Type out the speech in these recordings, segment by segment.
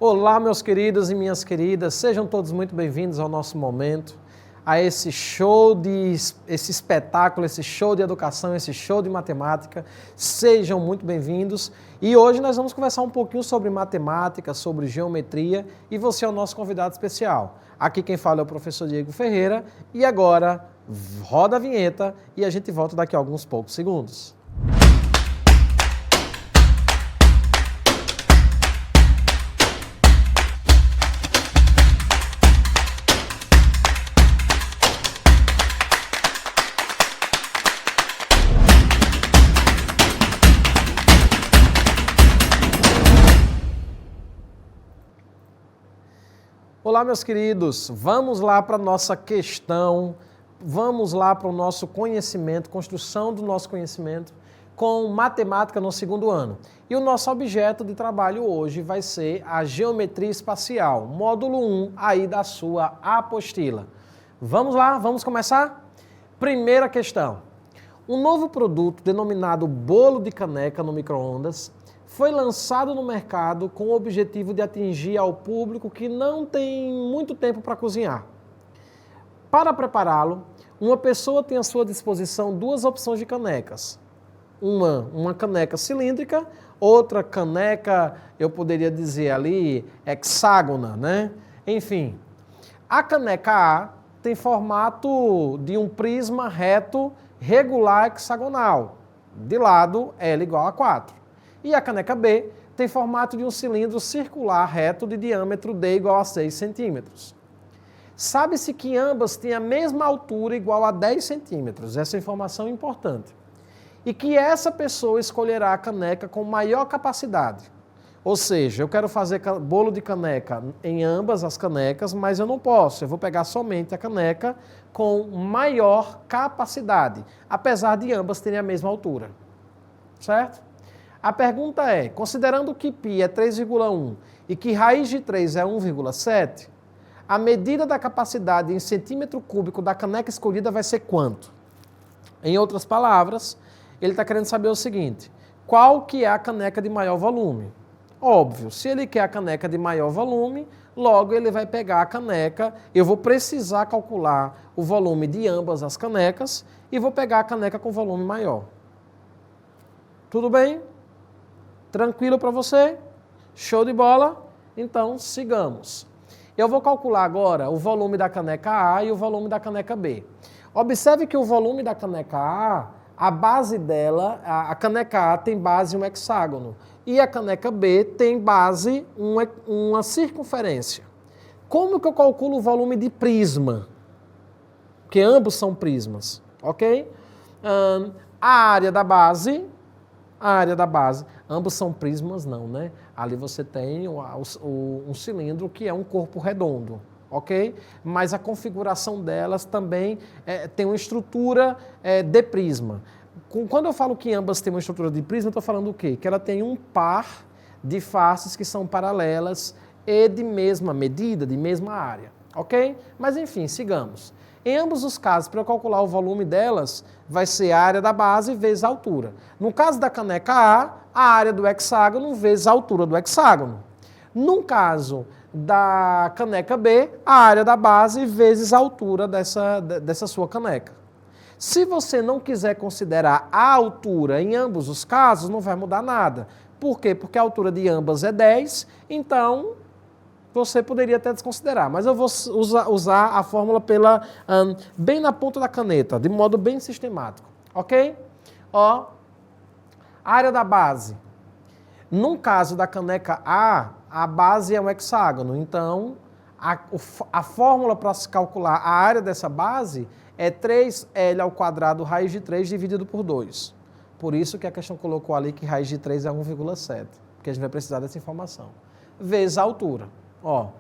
Olá, meus queridos e minhas queridas, sejam todos muito bem-vindos ao nosso momento, a esse espetáculo, esse show de educação, esse show de matemática. Sejam muito bem-vindos. E hoje nós vamos conversar um pouquinho sobre matemática, sobre geometria, e você é o nosso convidado especial. Aqui quem fala é o professor Diego Ferreira, e agora roda a vinheta e a gente volta daqui a alguns poucos segundos. Olá, meus queridos, vamos lá para a nossa questão, vamos lá para o nosso conhecimento, construção do nosso conhecimento com matemática no segundo ano. E o nosso objeto de trabalho hoje vai ser a geometria espacial, módulo 1 aí da sua apostila. Vamos lá, vamos começar? Primeira questão. Um novo produto denominado bolo de caneca no micro-ondas foi lançado no mercado com o objetivo de atingir ao público que não tem muito tempo para cozinhar. Para prepará-lo, uma pessoa tem à sua disposição duas opções de canecas. Uma caneca cilíndrica, outra caneca, eu poderia dizer ali, hexágona, né? Enfim, a caneca A tem formato de um prisma reto regular hexagonal, de lado L igual a 4. E a caneca B tem formato de um cilindro circular reto de diâmetro D igual a 6 centímetros. Sabe-se que ambas têm a mesma altura igual a 10 centímetros, essa informação é importante. E que essa pessoa escolherá a caneca com maior capacidade. Ou seja, eu quero fazer bolo de caneca em ambas as canecas, mas eu não posso, eu vou pegar somente a caneca com maior capacidade, apesar de ambas terem a mesma altura. Certo? A pergunta é, considerando que π é 3,1 e que raiz de 3 é 1,7, a medida da capacidade em centímetro cúbico da caneca escolhida vai ser quanto? Em outras palavras, ele está querendo saber o seguinte, qual que é a caneca de maior volume? Óbvio, se ele quer a caneca de maior volume, logo ele vai pegar a caneca, eu vou precisar calcular o volume de ambas as canecas e vou pegar a caneca com volume maior. Tudo bem? Tranquilo para você? Show de bola? Então, sigamos. Eu vou calcular agora o volume da caneca A e o volume da caneca B. Observe que o volume da caneca A base dela, a caneca A tem base um hexágono e a caneca B tem base uma circunferência. Como que eu calculo o volume de prisma? Porque ambos são prismas, ok? A área da base, ambos são prismas não, né? Ali você tem um cilindro que é um corpo redondo, ok? Mas a configuração delas também tem uma estrutura de prisma. Quando eu falo que ambas têm uma estrutura de prisma, eu estou falando o quê? Que ela tem um par de faces que são paralelas e de mesma medida, de mesma área, ok? Mas enfim, sigamos. Em ambos os casos, para eu calcular o volume delas, vai ser a área da base vezes a altura. No caso da caneca A área do hexágono vezes a altura do hexágono. No caso da caneca B, a área da base vezes a altura dessa sua caneca. Se você não quiser considerar a altura em ambos os casos, não vai mudar nada. Por quê? Porque a altura de ambas é 10, então você poderia até desconsiderar, mas eu vou usar a fórmula bem na ponta da caneta, de modo bem sistemático, ok? Ó, área da base. No caso da caneca a base é um hexágono, então a fórmula para se calcular a área dessa base é 3L ao quadrado raiz de 3 dividido por 2. Por isso que a questão colocou ali que raiz de 3 é 1,7, porque a gente vai precisar dessa informação. Vezes a altura. Ó,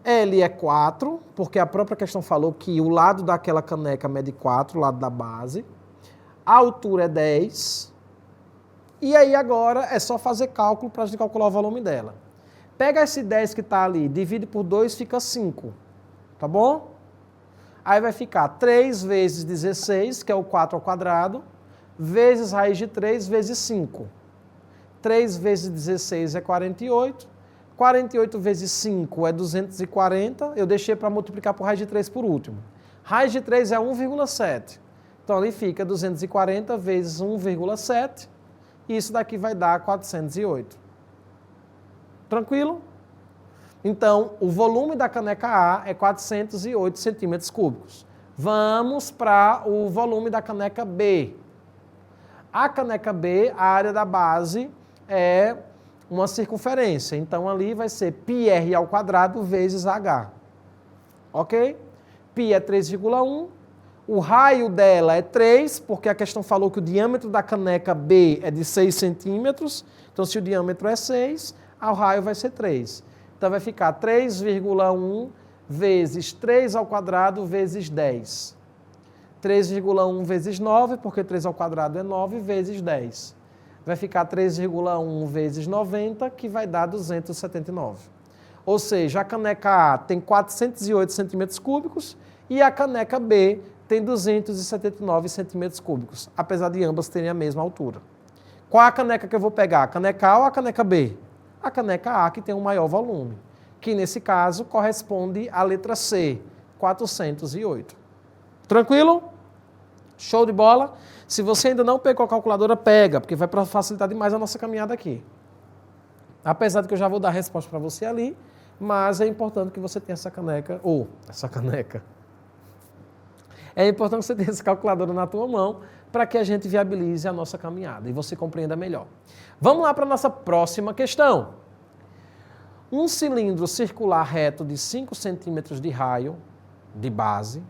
L é 4, porque a própria questão falou que o lado daquela caneca mede 4, o lado da base. A altura é 10. E aí agora é só fazer cálculo para a gente calcular o volume dela. Pega esse 10 que está ali, divide por 2, fica 5. Tá bom? Aí vai ficar 3 vezes 16, que é o 4 ao quadrado, vezes raiz de 3 vezes 5. 3 vezes 16 é 48. 48 vezes 5 é 240, eu deixei para multiplicar por raiz de 3 por último. Raiz de 3 é 1,7. Então, ali fica 240 vezes 1,7, e isso daqui vai dar 408. Tranquilo? Então, o volume da caneca A é 408 centímetros cúbicos. Vamos para o volume da caneca B. A caneca B, a área da base é uma circunferência. Então, ali vai ser πr ao quadrado vezes h. Ok? Π é 3,1. O raio dela é 3, porque a questão falou que o diâmetro da caneca B é de 6 centímetros. Então, se o diâmetro é 6, o raio vai ser 3. Então, vai ficar 3,1 vezes 3 ao quadrado vezes 10. 3,1 vezes 9, porque 3 ao quadrado é 9, vezes 10. Vai ficar 3,1 vezes 90, que vai dar 279. Ou seja, a caneca A tem 408 centímetros cúbicos e a caneca B tem 279 centímetros cúbicos, apesar de ambas terem a mesma altura. Qual a caneca que eu vou pegar? A caneca A ou a caneca B? A caneca A, que tem um maior volume, que nesse caso corresponde à letra C, 408. Tranquilo? Show de bola? Se você ainda não pegou a calculadora, pega, porque vai facilitar demais a nossa caminhada aqui. Apesar de que eu já vou dar a resposta para você ali, mas é importante que você tenha essa caneca, É importante que você tenha essa calculadora na tua mão para que a gente viabilize a nossa caminhada e você compreenda melhor. Vamos lá para a nossa próxima questão. Um cilindro circular reto de 5 centímetros de raio, de base,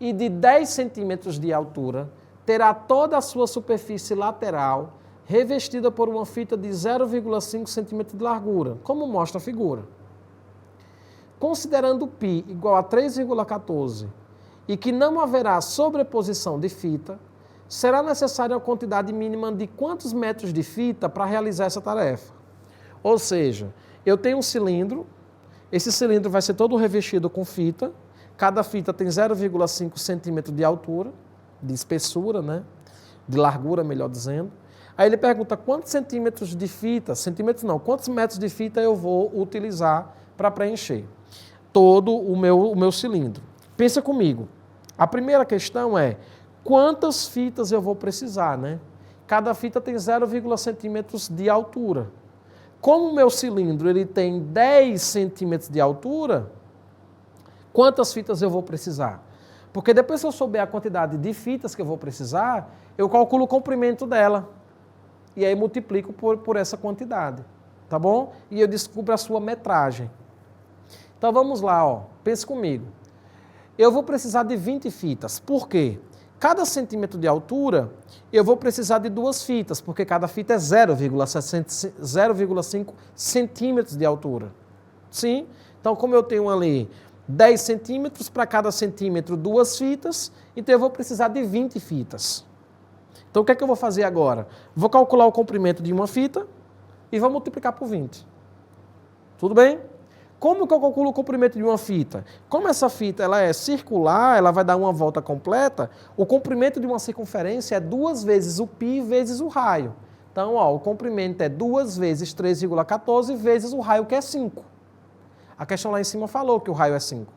e de 10 centímetros de altura, terá toda a sua superfície lateral revestida por uma fita de 0,5 centímetro de largura, como mostra a figura. Considerando π igual a 3,14 e que não haverá sobreposição de fita, será necessária a quantidade mínima de quantos metros de fita para realizar essa tarefa? Ou seja, eu tenho um cilindro, esse cilindro vai ser todo revestido com fita, cada fita tem 0,5 centímetro de altura, de espessura, né? De largura, melhor dizendo. Aí ele pergunta quantos centímetros de fita, quantos metros de fita eu vou utilizar para preencher todo o meu cilindro. Pensa comigo. A primeira questão é quantas fitas eu vou precisar, né? Cada fita tem 0,5 centímetros de altura. Como o meu cilindro ele tem 10 centímetros de altura, quantas fitas eu vou precisar? Porque depois que eu souber a quantidade de fitas que eu vou precisar, eu calculo o comprimento dela. E aí multiplico por essa quantidade. Tá bom? E eu descubro a sua metragem. Então vamos lá, ó. Pense comigo. Eu vou precisar de 20 fitas. Por quê? Cada centímetro de altura, eu vou precisar de 2 fitas, porque cada fita é 0,5 centímetros de altura. Sim? Então, como eu tenho ali 10 centímetros, para cada centímetro 2 fitas, então eu vou precisar de 20 fitas. Então, o que é que eu vou fazer agora? Vou calcular o comprimento de uma fita e vou multiplicar por 20. Tudo bem? Como que eu calculo o comprimento de uma fita? Como essa fita ela é circular, ela vai dar uma volta completa, o comprimento de uma circunferência é 2 vezes o π vezes o raio. Então, ó, o comprimento é 2 vezes 3,14 vezes o raio, que é 5. A questão lá em cima falou que o raio é 5.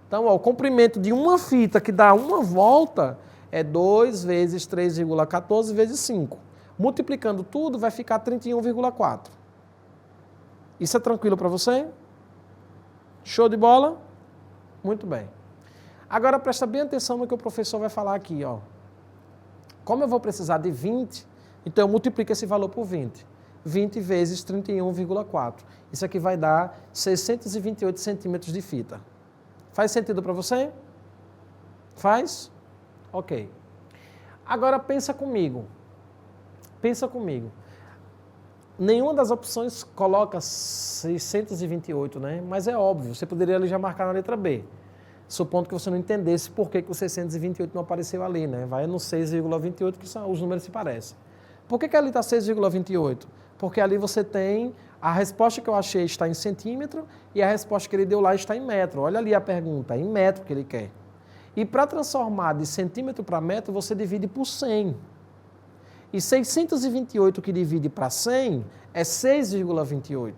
Então, ó, o comprimento de uma fita que dá uma volta é 2 vezes 3,14 vezes 5. Multiplicando tudo, vai ficar 31,4. Isso é tranquilo para você? Show de bola? Muito bem. Agora presta bem atenção no que o professor vai falar aqui, ó. Como eu vou precisar de 20, então eu multiplico esse valor por 20. 20 vezes 31,4. Isso aqui vai dar 628 centímetros de fita. Faz sentido para você? Faz? Ok. Agora pensa comigo. Pensa comigo. Nenhuma das opções coloca 628, né? Mas é óbvio, você poderia ali já marcar na letra B. Supondo que você não entendesse por que o 628 não apareceu ali, né? Vai no 6,28 que os números se parecem. Por que ali está 6,28? Porque ali você tem a resposta que eu achei está em centímetro e a resposta que ele deu lá está em metro. Olha ali a pergunta, é em metro que ele quer. E para transformar de centímetro para metro, você divide por 100. E 628 que divide para 100 é 6,28.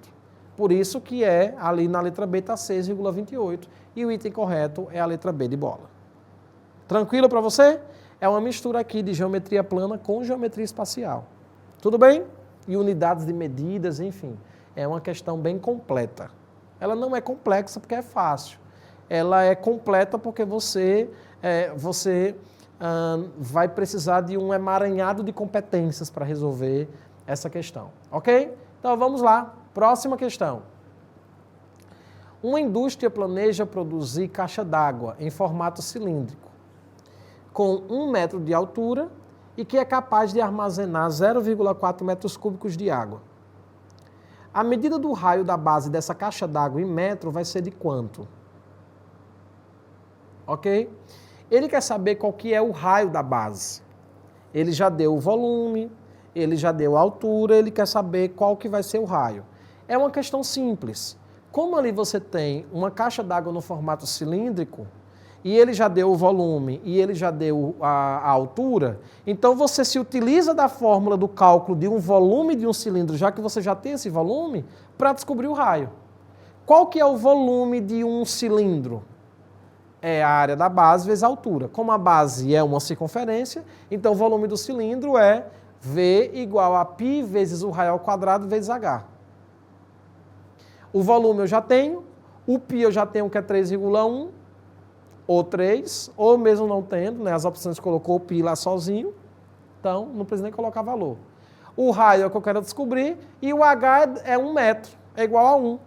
Por isso que é ali na letra B está 6,28 e o item correto é a letra B de bola. Tranquilo para você? É uma mistura aqui de geometria plana com geometria espacial. Tudo bem? E unidades de medidas, enfim. É uma questão bem completa. Ela não é complexa porque é fácil. Ela é completa porque você vai precisar de um emaranhado de competências para resolver essa questão. Ok? Então vamos lá. Próxima questão. Uma indústria planeja produzir caixa d'água em formato cilíndrico, com 1 metro de altura e que é capaz de armazenar 0,4 metros cúbicos de água. A medida do raio da base dessa caixa d'água em metro vai ser de quanto? Ok? Ele quer saber qual que é o raio da base. Ele já deu o volume, ele já deu a altura, ele quer saber qual que vai ser o raio. É uma questão simples. Como ali você tem uma caixa d'água no formato cilíndrico, e ele já deu o volume e ele já deu a altura, então você se utiliza da fórmula do cálculo de um volume de um cilindro, já que você já tem esse volume, para descobrir o raio. Qual que é o volume de um cilindro? É a área da base vezes a altura. Como a base é uma circunferência, então o volume do cilindro é V igual a π vezes o raio ao quadrado vezes H. O volume eu já tenho, o π eu já tenho que é 3,1, ou 3, ou mesmo não tendo, né, as opções colocou o π lá sozinho, então não precisa nem colocar valor. O raio é o que eu quero descobrir e o H é 1 metro, é igual a 1.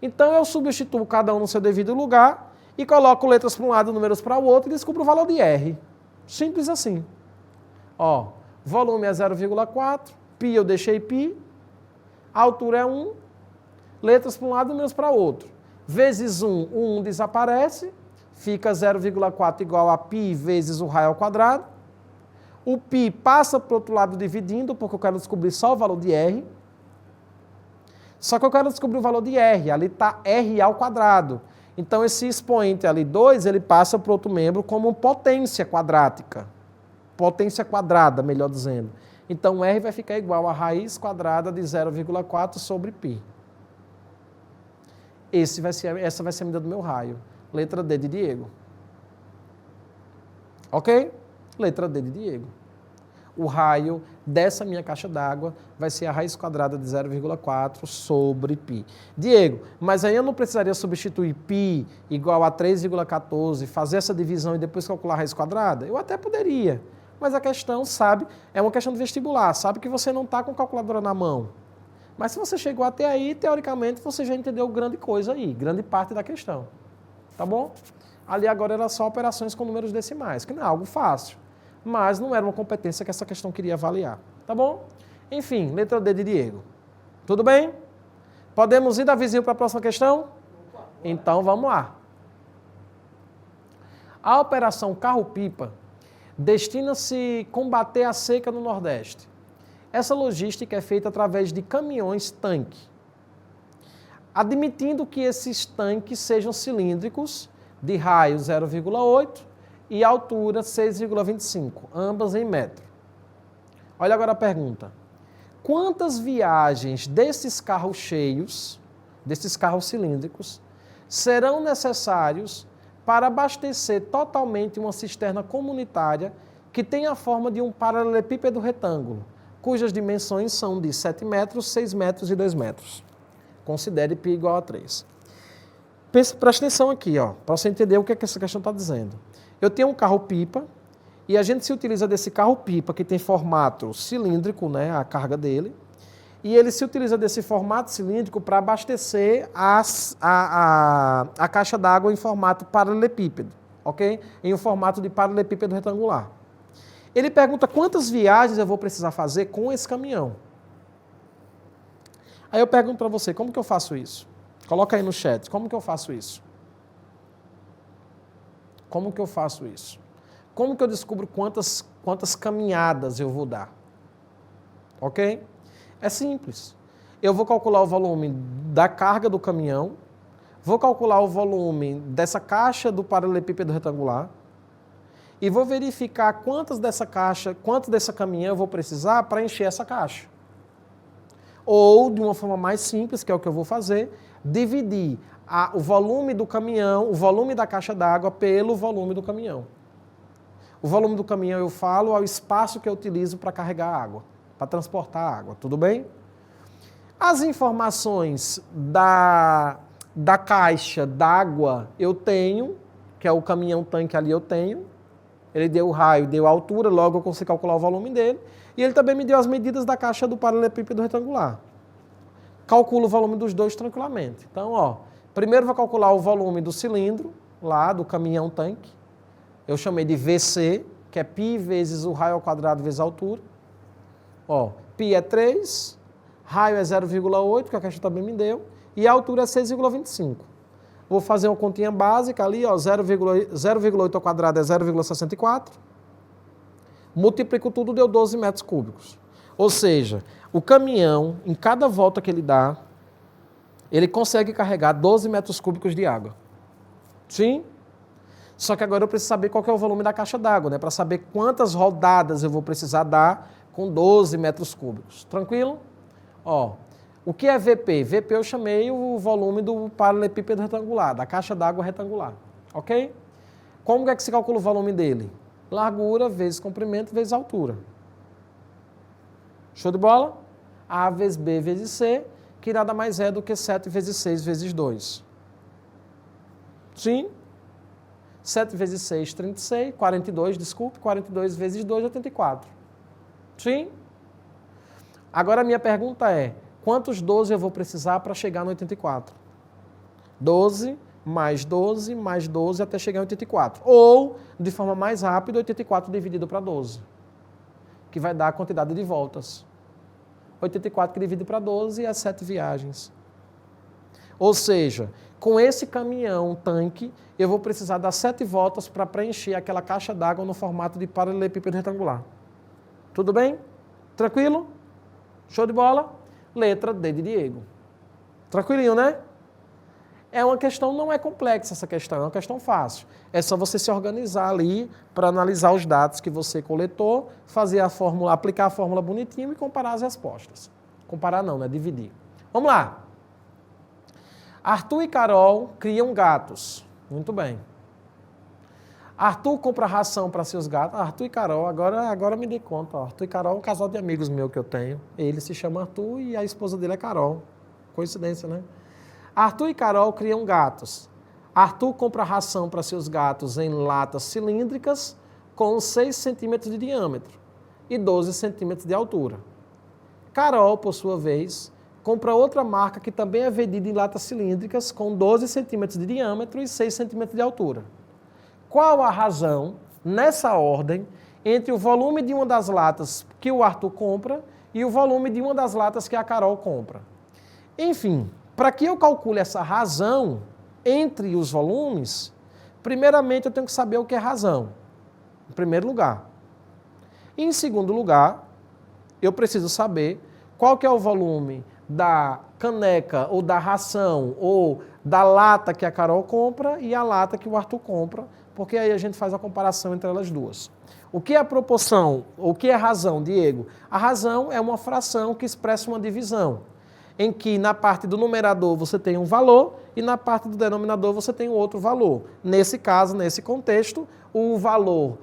Então eu substituo cada um no seu devido lugar e coloco letras para um lado, números para o outro e descubro o valor de R. Simples assim. Ó, volume é 0,4, π eu deixei π, a altura é 1, letras para um lado, números para o outro. Vezes 1, o 1 desaparece, fica 0,4 igual a π vezes o raio ao quadrado. O π passa para o outro lado dividindo, porque eu quero descobrir só o valor de R. Só que eu quero descobrir o valor de R, ali está R ao quadrado. Então esse expoente ali, 2, ele passa para o outro membro como potência quadrática. Potência quadrada, melhor dizendo. Então R vai ficar igual a raiz quadrada de 0,4 sobre π. Essa vai ser a medida do meu raio. Letra D de Diego. Ok? Letra D de Diego. O raio dessa minha caixa d'água vai ser a raiz quadrada de 0,4 sobre π. Diego, mas aí eu não precisaria substituir π igual a 3,14, fazer essa divisão e depois calcular a raiz quadrada? Eu até poderia, mas a questão, sabe, é uma questão de vestibular, sabe que você não está com calculadora na mão. Mas se você chegou até aí, teoricamente, você já entendeu grande coisa aí, grande parte da questão. Tá bom? Ali agora era só operações com números decimais, que não é algo fácil, mas não era uma competência que essa questão queria avaliar. Tá bom? Enfim, letra D de Diego. Tudo bem? Podemos ir, Davizinho, para a próxima questão? Então vamos lá. A operação carro-pipa destina-se a combater a seca no Nordeste. Essa logística é feita através de caminhões-tanque, admitindo que esses tanques sejam cilíndricos, de raio 0,8 e altura 6,25, ambas em metro. Olha agora a pergunta. Quantas viagens desses carros cheios, desses carros cilíndricos, serão necessários para abastecer totalmente uma cisterna comunitária que tem a forma de um paralelepípedo retângulo, cujas dimensões são de 7 metros, 6 metros e 2 metros. Considere π igual a 3. Presta atenção aqui, ó, para você entender o que essa questão está dizendo. Eu tenho um carro-pipa e a gente se utiliza desse carro-pipa que tem formato cilíndrico, né, a carga dele, e ele se utiliza desse formato cilíndrico para abastecer a caixa d'água em formato paralelepípedo, ok? Em um formato de paralelepípedo retangular. Ele pergunta quantas viagens eu vou precisar fazer com esse caminhão. Aí eu pergunto para você, como que eu faço isso? Coloca aí no chat, como que eu faço isso? Como que eu faço isso? Como que eu descubro quantas caminhadas eu vou dar? Ok? É simples. Eu vou calcular o volume da carga do caminhão, vou calcular o volume dessa caixa do paralelepípedo retangular e vou verificar quanto dessa caminhão eu vou precisar para encher essa caixa. Ou, de uma forma mais simples, que é o que eu vou fazer, dividir o volume do caminhão, o volume da caixa d'água pelo volume do caminhão. O volume do caminhão eu falo ao espaço que eu utilizo para carregar água, para transportar água, tudo bem? As informações da caixa d'água eu tenho, que é o caminhão tanque ali eu tenho, ele deu o raio, deu a altura, logo eu consigo calcular o volume dele, e ele também me deu as medidas da caixa do paralelepípedo retangular. Calculo o volume dos dois tranquilamente. Então, ó, primeiro vou calcular o volume do cilindro, lá do caminhão tanque, eu chamei de VC, que é π vezes o raio ao quadrado vezes a altura. Ó, π é 3, raio é 0,8, que a caixa também me deu, e a altura é 6,25. Vou fazer uma continha básica ali, ó, 0,8 ao quadrado é 0,64. Multiplico tudo, deu 12 metros cúbicos. Ou seja, o caminhão, em cada volta que ele dá, ele consegue carregar 12 metros cúbicos de água. Sim? Só que agora eu preciso saber qual que é o volume da caixa d'água, né? Para saber quantas rodadas eu vou precisar dar com 12 metros cúbicos. Tranquilo? Ó, o que é VP? VP eu chamei o volume do paralelepípedo retangular, da caixa d'água retangular. Ok? Como é que se calcula o volume dele? Largura vezes comprimento vezes altura. Show de bola? A vezes B vezes C, que nada mais é do que 7 vezes 6 vezes 2. Sim? 7 vezes 6, 36, 42, desculpe, 42 vezes 2, 84. Sim? Agora a minha pergunta é, quantos 12 eu vou precisar para chegar no 84? 12 mais 12 mais 12 até chegar em 84. Ou, de forma mais rápida, 84 dividido para 12, que vai dar a quantidade de voltas. 84 que divide para 12 é 7 viagens. Ou seja, com esse caminhão tanque, eu vou precisar dar 7 voltas para preencher aquela caixa d'água no formato de paralelepípedo retangular. Tudo bem? Tranquilo? Show de bola? Letra D de Diego. Tranquilinho, né? É uma questão, não é complexa essa questão, é uma questão fácil. É só você se organizar ali para analisar os dados que você coletou, fazer a fórmula, aplicar a fórmula bonitinho e comparar as respostas. Comparar não, né? Dividir. Vamos lá. Arthur e Carol criam gatos. Muito bem. Arthur compra ração para seus gatos. Arthur e Carol, agora me dei conta. Ó. Arthur e Carol é um casal de amigos meu que eu tenho. Ele se chama Arthur e a esposa dele é Carol. Coincidência, né? Arthur e Carol criam gatos. Arthur compra ração para seus gatos em latas cilíndricas com 6 centímetros de diâmetro e 12 centímetros de altura. Carol, por sua vez, compra outra marca que também é vendida em latas cilíndricas com 12 centímetros de diâmetro e 6 centímetros de altura. Qual a razão, nessa ordem, entre o volume de uma das latas que o Arthur compra e o volume de uma das latas que a Carol compra? Enfim, para que eu calcule essa razão entre os volumes, primeiramente eu tenho que saber o que é razão, em primeiro lugar. E, em segundo lugar, eu preciso saber qual que é o volume da caneca ou da ração ou da lata que a Carol compra e a lata que o Arthur compra, porque aí a gente faz a comparação entre elas duas. O que é a proporção? O que é razão, Diego? A razão é uma fração que expressa uma divisão, em que na parte do numerador você tem um valor e na parte do denominador você tem um outro valor. Nesse caso, nesse contexto, o valor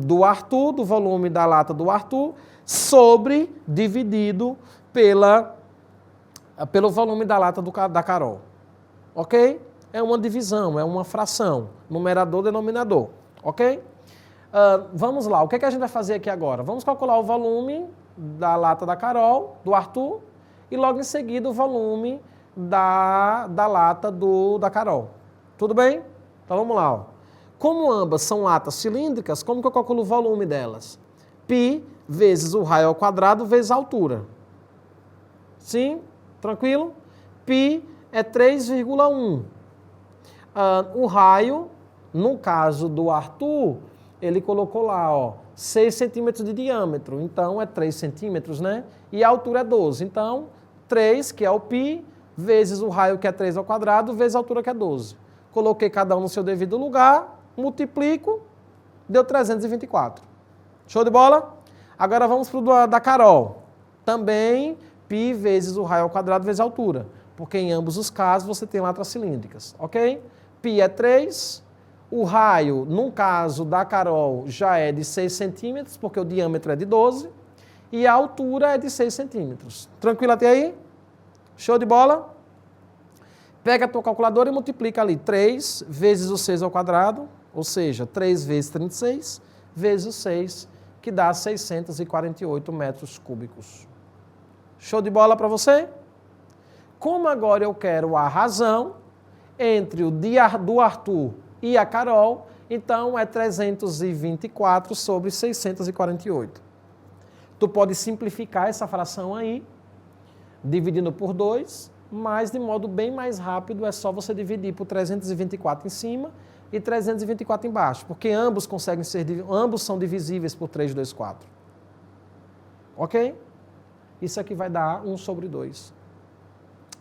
do Arthur, do volume da lata do Arthur, dividido pelo volume da lata da Carol. Ok? É uma divisão, é uma fração. Numerador, denominador. Ok? Vamos lá, o que é que a gente vai fazer aqui agora? Vamos calcular o volume da lata da Carol, do Arthur, e logo em seguida o volume da lata da Carol. Tudo bem? Então vamos lá. Ó. Como ambas são latas cilíndricas, como que eu calculo o volume delas? Π vezes o raio ao quadrado vezes a altura. Sim? Tranquilo? Π é 3,1. O raio, no caso do Arthur, ele colocou lá, ó, 6 centímetros de diâmetro, então é 3 centímetros, né? E a altura é 12, então 3, que é o π, vezes o raio, que é 3 ao quadrado, vezes a altura, que é 12. Coloquei cada um no seu devido lugar, multiplico, deu 324. Show de bola? Agora vamos para o da Carol. Também π vezes o raio ao quadrado vezes a altura, porque em ambos os casos você tem letras cilíndricas, ok? Π é 3, o raio, no caso da Carol, já é de 6 centímetros, porque o diâmetro é de 12, e a altura é de 6 centímetros. Tranquilo até aí? Show de bola? Pega a tua calculadora e multiplica ali 3 vezes o 6 ao quadrado, ou seja, 3 vezes 36, vezes o 6, que dá 648 metros cúbicos. Show de bola para você? Como agora eu quero a razão entre o do Arthur e a Carol, então é 324 sobre 648. Tu pode simplificar essa fração aí, dividindo por 2, mas de modo bem mais rápido é só você dividir por 324 em cima e 324 embaixo, porque ambos são divisíveis por 3, 2, 4. Ok? Isso aqui vai dar 1 sobre 2.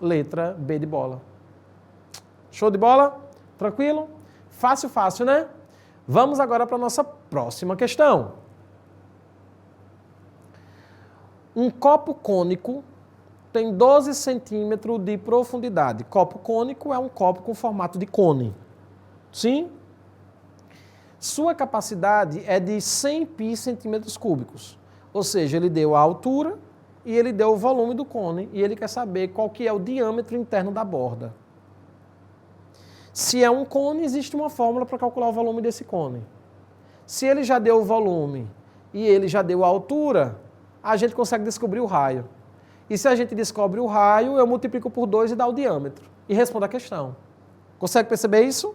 Letra B de bola. Show de bola? Tranquilo? Fácil, fácil, né? Vamos agora para a nossa próxima questão. Um copo cônico tem 12 centímetros de profundidade. Copo cônico é um copo com formato de cone. Sim? Sua capacidade é de 100 π centímetros cúbicos. Ou seja, ele deu a altura e ele deu o volume do cone e ele quer saber qual que é o diâmetro interno da borda. Se é um cone, existe uma fórmula para calcular o volume desse cone. Se ele já deu o volume e ele já deu a altura, a gente consegue descobrir o raio. E se a gente descobre o raio, eu multiplico por 2 e dá o diâmetro. E respondo a questão. Consegue perceber isso?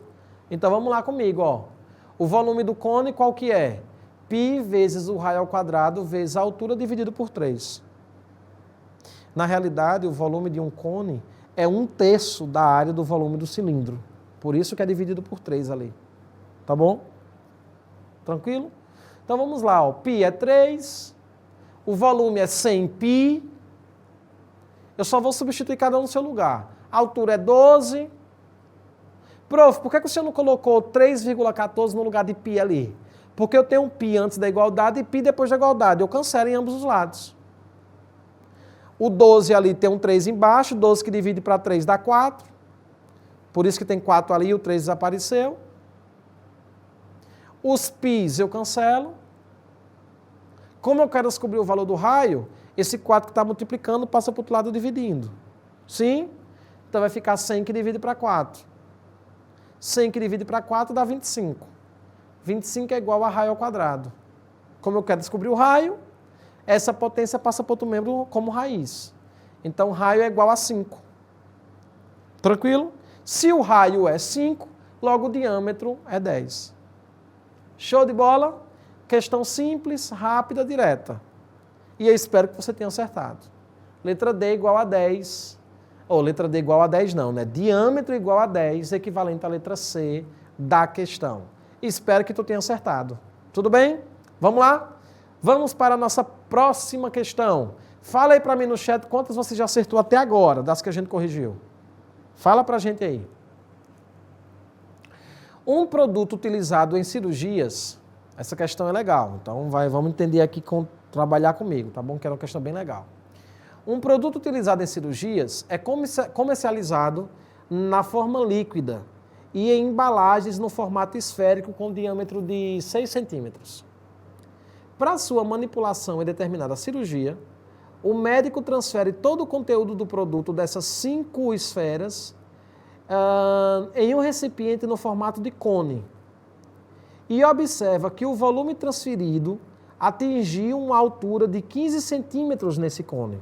Então vamos lá comigo, ó. O volume do cone qual que é? Π vezes o raio ao quadrado vezes a altura dividido por 3. Na realidade, o volume de um cone é 1/3 da área do volume do cilindro. Por isso que é dividido por 3 ali. Tá bom? Tranquilo? Então vamos lá, ó. Π é 3, o volume é 100 π. Eu só vou substituir cada um no seu lugar. A altura é 12. Prof, por que o senhor não colocou 3,14 no lugar de π ali? Porque eu tenho um π antes da igualdade e π depois da igualdade. Eu cancelo em ambos os lados. O 12 ali tem um 3 embaixo, 12 que divide para 3 dá 4. Por isso que tem 4 ali e o 3 desapareceu. Os π's eu cancelo. Como eu quero descobrir o valor do raio, esse 4 que está multiplicando passa para o outro lado dividindo. Sim? Então vai ficar 100 que divide para 4. 100 que divide para 4 dá 25. 25 é igual a raio ao quadrado. Como eu quero descobrir o raio, essa potência passa para outro membro como raiz. Então, raio é igual a 5. Tranquilo? Se o raio é 5, logo o diâmetro é 10. Show de bola? Questão simples, rápida, direta. E eu espero que você tenha acertado. Letra D igual a 10. Ou letra D igual a 10 não, né? Diâmetro igual a 10, equivalente à letra C da questão. Espero que tu tenha acertado. Tudo bem? Vamos lá? Vamos para a nossa próxima questão. Fala aí para mim no chat quantas você já acertou até agora, das que a gente corrigiu. Fala para a gente aí. Um produto utilizado em cirurgias, essa questão é legal, então vamos entender aqui, trabalhar comigo, tá bom? Que era uma questão bem legal. Um produto utilizado em cirurgias é comercializado na forma líquida e em embalagens no formato esférico com diâmetro de 6 centímetros. Para sua manipulação em determinada cirurgia, o médico transfere todo o conteúdo do produto dessas 5 esferas em um recipiente no formato de cone e observa que o volume transferido atingiu uma altura de 15 centímetros nesse cone.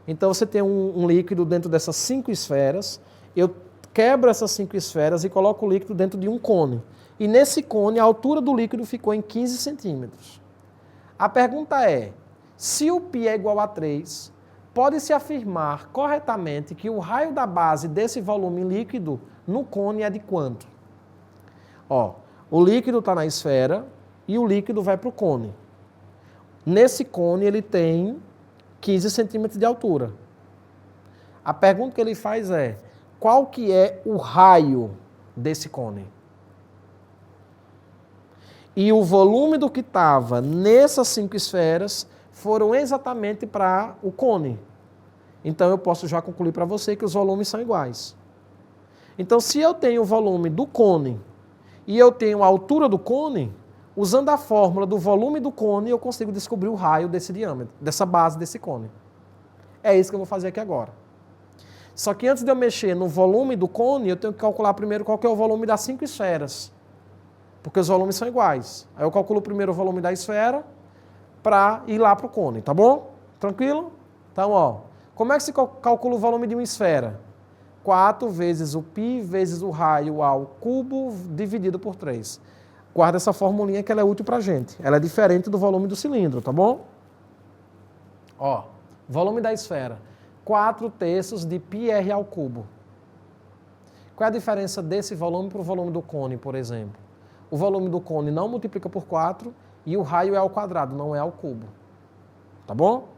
Então você tem um líquido dentro dessas 5 esferas, eu quebro essas 5 esferas e coloco o líquido dentro de um cone. E nesse cone a altura do líquido ficou em 15 centímetros. A pergunta é, se o π é igual a 3, pode-se afirmar corretamente que o raio da base desse volume líquido no cone é de quanto? Ó, o líquido está na esfera e o líquido vai para o cone. Nesse cone ele tem 15 centímetros de altura. A pergunta que ele faz é, qual que é o raio desse cone? E o volume do que estava nessas 5 esferas foram exatamente para o cone. Então, eu posso já concluir para você que os volumes são iguais. Então, se eu tenho o volume do cone e eu tenho a altura do cone, usando a fórmula do volume do cone, eu consigo descobrir o raio desse diâmetro, dessa base desse cone. É isso que eu vou fazer aqui agora. Só que antes de eu mexer no volume do cone, eu tenho que calcular primeiro qual que é o volume das 5 esferas. Porque os volumes são iguais. Aí eu calculo primeiro o volume da esfera para ir lá para o cone, tá bom? Tranquilo? Então, ó, como é que se calcula o volume de uma esfera? 4 vezes o π vezes o raio ao cubo dividido por 3. Guarda essa formulinha que ela é útil para a gente. Ela é diferente do volume do cilindro, tá bom? Ó, volume da esfera. 4/3 de πr ao cubo. Qual é a diferença desse volume para o volume do cone, por exemplo? O volume do cone não multiplica por 4 e o raio é ao quadrado, não é ao cubo. Tá bom?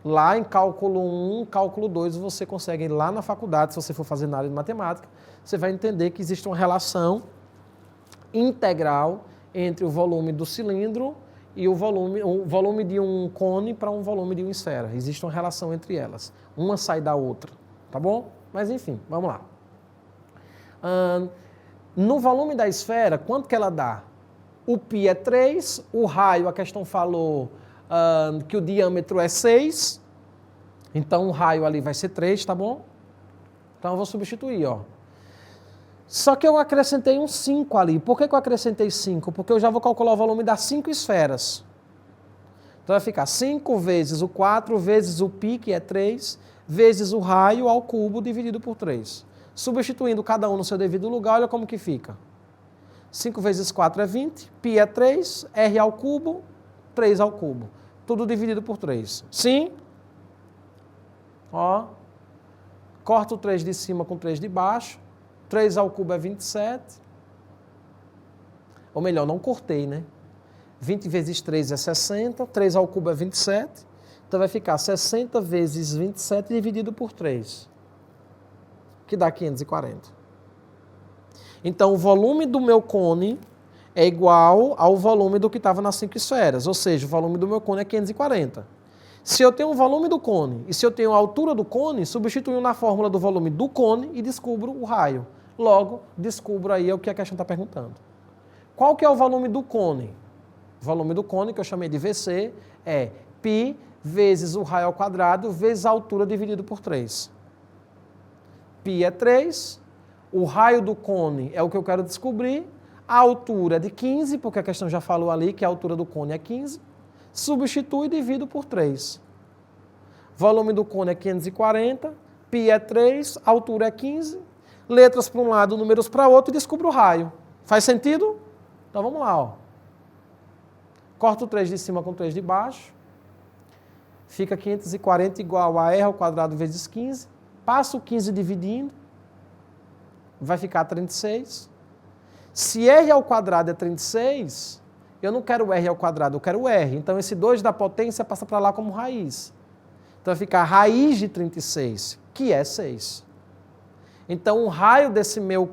Lá em cálculo 1, cálculo 2, você consegue, lá na faculdade, se você for fazer na área de matemática, você vai entender que existe uma relação integral entre o volume do cilindro e o volume de um cone para um volume de uma esfera. Existe uma relação entre elas. Uma sai da outra, tá bom? Mas enfim, vamos lá. No volume da esfera, quanto que ela dá? O π é 3, o raio, a questão falou que o diâmetro é 6, então o raio ali vai ser 3, tá bom? Então eu vou substituir, ó. Só que eu acrescentei um 5 ali. Por que eu acrescentei 5? Porque eu já vou calcular o volume das 5 esferas. Então vai ficar 5 vezes o 4 vezes o π, que é 3, vezes o raio ao cubo dividido por 3. Substituindo cada um no seu devido lugar, olha como que fica. 5 vezes 4 é 20, π é 3, r ao cubo, 3 ao cubo. Tudo dividido por 3. Sim? Ó. Corta o 3 de cima com 3 de baixo. 3 ao cubo é 27. Ou melhor, não cortei, né? 20 vezes 3 é 60. 3 ao cubo é 27. Então vai ficar 60 vezes 27 dividido por 3. Que dá 540. Então o volume do meu cone é igual ao volume do que estava nas 5 esferas. Ou seja, o volume do meu cone é 540. Se eu tenho o volume do cone e se eu tenho a altura do cone, substituo na fórmula do volume do cone e descubro o raio. Logo, descubro aí o que a questão está perguntando. Qual que é o volume do cone? O volume do cone, que eu chamei de VC, é π vezes o raio ao quadrado vezes a altura dividido por 3. π é 3, o raio do cone é o que eu quero descobrir, a altura é de 15, porque a questão já falou ali que a altura do cone é 15, substituo e divido por 3. Volume do cone é 540, π é 3, altura é 15, letras para um lado, números para outro e descubro o raio. Faz sentido? Então vamos lá, ó. Corto o 3 de cima com 3 de baixo, fica 540 igual a r ao quadrado vezes 15, passo o 15 dividindo, vai ficar 36. Se r ao quadrado é 36, eu não quero r ao quadrado, eu quero r. Então esse 2 da potência passa para lá como raiz. Então vai ficar raiz de 36, que é 6. Então o raio desse meu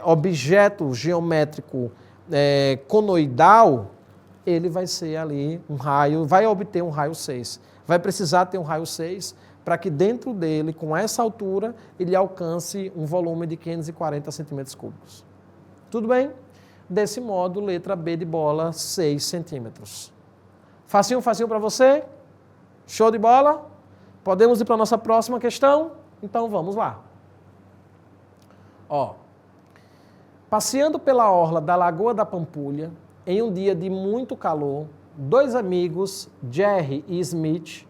objeto geométrico conoidal, ele vai ser ali um raio, vai obter um raio 6. Vai precisar ter um raio 6 para que dentro dele, com essa altura, ele alcance um volume de 540 centímetros cúbicos. Tudo bem? Desse modo, letra B de bola, 6 centímetros. Facinho para você? Show de bola? Podemos ir para a nossa próxima questão? Então vamos lá. Ó, passeando pela orla da Lagoa da Pampulha, em um dia de muito calor, 2 amigos, Jerry e Smith,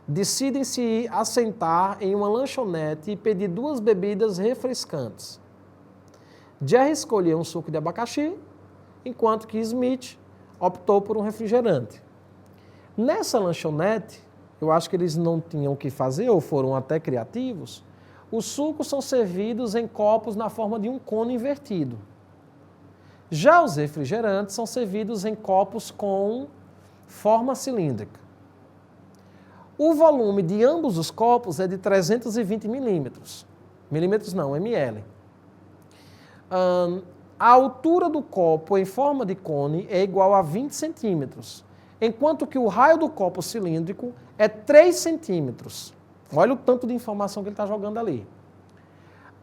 decidem se assentar em uma lanchonete e pedir 2 bebidas refrescantes. Jerry escolheu um suco de abacaxi, enquanto que Smith optou por um refrigerante. Nessa lanchonete, eu acho que eles não tinham o que fazer, ou foram até criativos, os sucos são servidos em copos na forma de um cone invertido. Já os refrigerantes são servidos em copos com forma cilíndrica. O volume de ambos os copos é de 320 milímetros. Milímetros não, ml. A altura do copo em forma de cone é igual a 20 centímetros. enquanto que o raio do copo cilíndrico é 3 centímetros. Olha o tanto de informação que ele está jogando ali.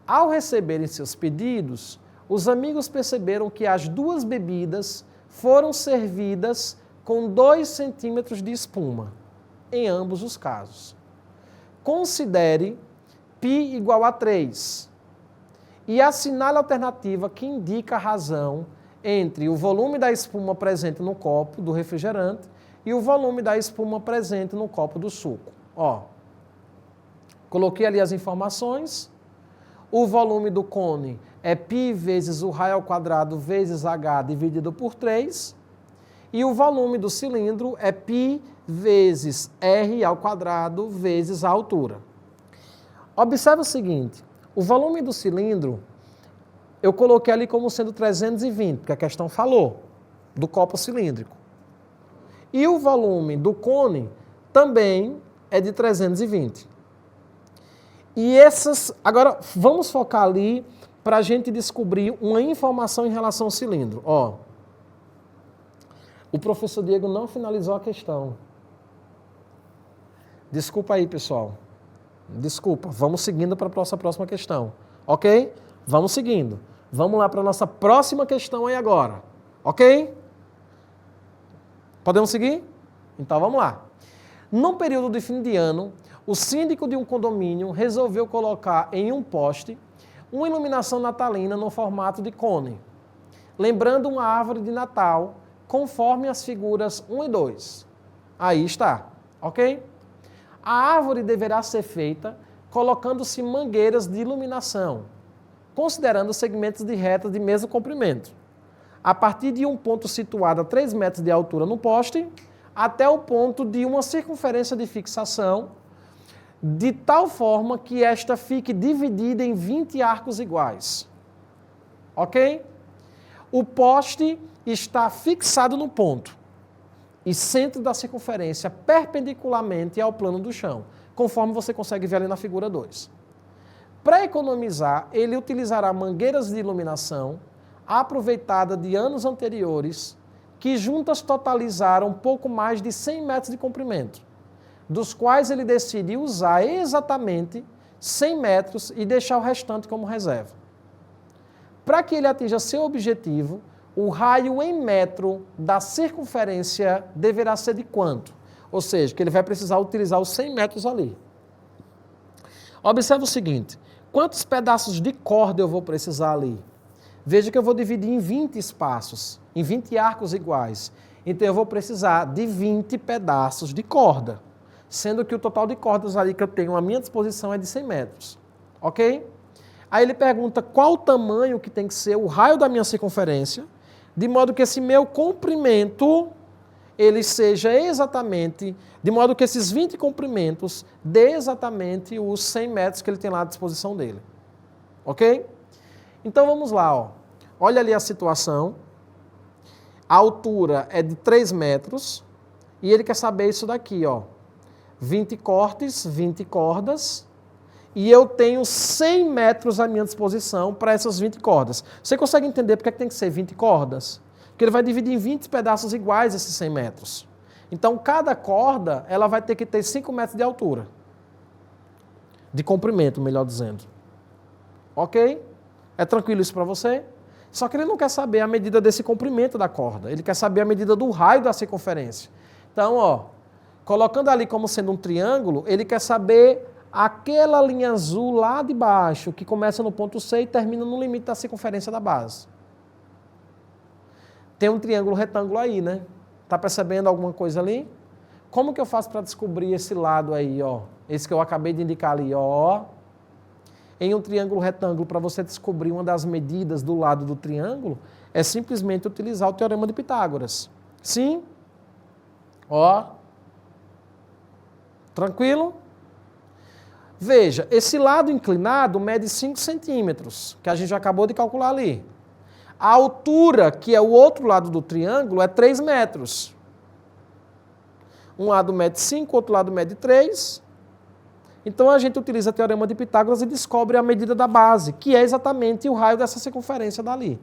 Ao receberem seus pedidos, os amigos perceberam que as duas bebidas foram servidas com 2 centímetros de espuma, em ambos os casos. Considere π igual a 3 e assinale a alternativa que indica a razão entre o volume da espuma presente no copo do refrigerante e o volume da espuma presente no copo do suco. Ó, coloquei ali as informações. O volume do cone é π vezes o raio ao quadrado vezes h dividido por 3. E o volume do cilindro é π vezes r ao quadrado vezes a altura. Observe o seguinte, o volume do cilindro eu coloquei ali como sendo 320, porque a questão falou do copo cilíndrico. E o volume do cone também é de 320. E essas... Agora, vamos focar ali para a gente descobrir uma informação em relação ao cilindro. Ó, o professor Diego não finalizou a questão. Desculpa aí, pessoal. Desculpa. Vamos seguindo para a nossa próxima questão. Ok? Vamos seguindo. Vamos lá para a nossa próxima questão aí agora. Ok? Podemos seguir? Então vamos lá. Num período de fim de ano, o síndico de um condomínio resolveu colocar em um poste uma iluminação natalina no formato de cone, lembrando uma árvore de Natal, conforme as figuras 1 e 2. Aí está, ok? A árvore deverá ser feita colocando-se mangueiras de iluminação, considerando segmentos de reta de mesmo comprimento, a partir de um ponto situado a 3 metros de altura no poste, até o ponto de uma circunferência de fixação, de tal forma que esta fique dividida em 20 arcos iguais. Ok? O poste está fixado no ponto e centro da circunferência perpendicularmente ao plano do chão, conforme você consegue ver ali na figura 2. Para economizar, ele utilizará mangueiras de iluminação aproveitada de anos anteriores, que juntas totalizaram pouco mais de 100 metros de comprimento, dos quais ele decide usar exatamente 100 metros e deixar o restante como reserva. Para que ele atinja seu objetivo, o raio em metro da circunferência deverá ser de quanto? Ou seja, que ele vai precisar utilizar os 100 metros ali. Observe o seguinte, quantos pedaços de corda eu vou precisar ali? Veja que eu vou dividir em 20 espaços, em 20 arcos iguais. Então eu vou precisar de 20 pedaços de corda, sendo que o total de cordas ali que eu tenho à minha disposição é de 100 metros. Ok? Aí ele pergunta qual o tamanho que tem que ser o raio da minha circunferência, de modo que esse meu comprimento, ele seja exatamente, de modo que esses 20 comprimentos dê exatamente os 100 metros que ele tem lá à disposição dele. Ok? Então vamos lá, ó. Olha ali a situação. A altura é de 3 metros e ele quer saber isso daqui, ó. 20 cortes, 20 cordas, e eu tenho 100 metros à minha disposição para essas 20 cordas. Você consegue entender por que tem que ser 20 cordas? Porque ele vai dividir em 20 pedaços iguais esses 100 metros. Então, cada corda, ela vai ter que ter 5 metros de altura. De comprimento, melhor dizendo. Ok? É tranquilo isso para você? Só que ele não quer saber a medida desse comprimento da corda. Ele quer saber a medida do raio da circunferência. Então, ó, colocando ali como sendo um triângulo, ele quer saber aquela linha azul lá de baixo, que começa no ponto C e termina no limite da circunferência da base. Tem um triângulo retângulo aí, né? Tá percebendo alguma coisa ali? Como que eu faço para descobrir esse lado aí, ó? Esse que eu acabei de indicar ali, ó. Em um triângulo retângulo, para você descobrir uma das medidas do lado do triângulo, é simplesmente utilizar o Teorema de Pitágoras. Sim? Ó. Tranquilo? Veja, esse lado inclinado mede 5 centímetros, que a gente já acabou de calcular ali. A altura, que é o outro lado do triângulo, é 3 metros. Um lado mede 5, outro lado mede 3. Então a gente utiliza o Teorema de Pitágoras e descobre a medida da base, que é exatamente o raio dessa circunferência dali.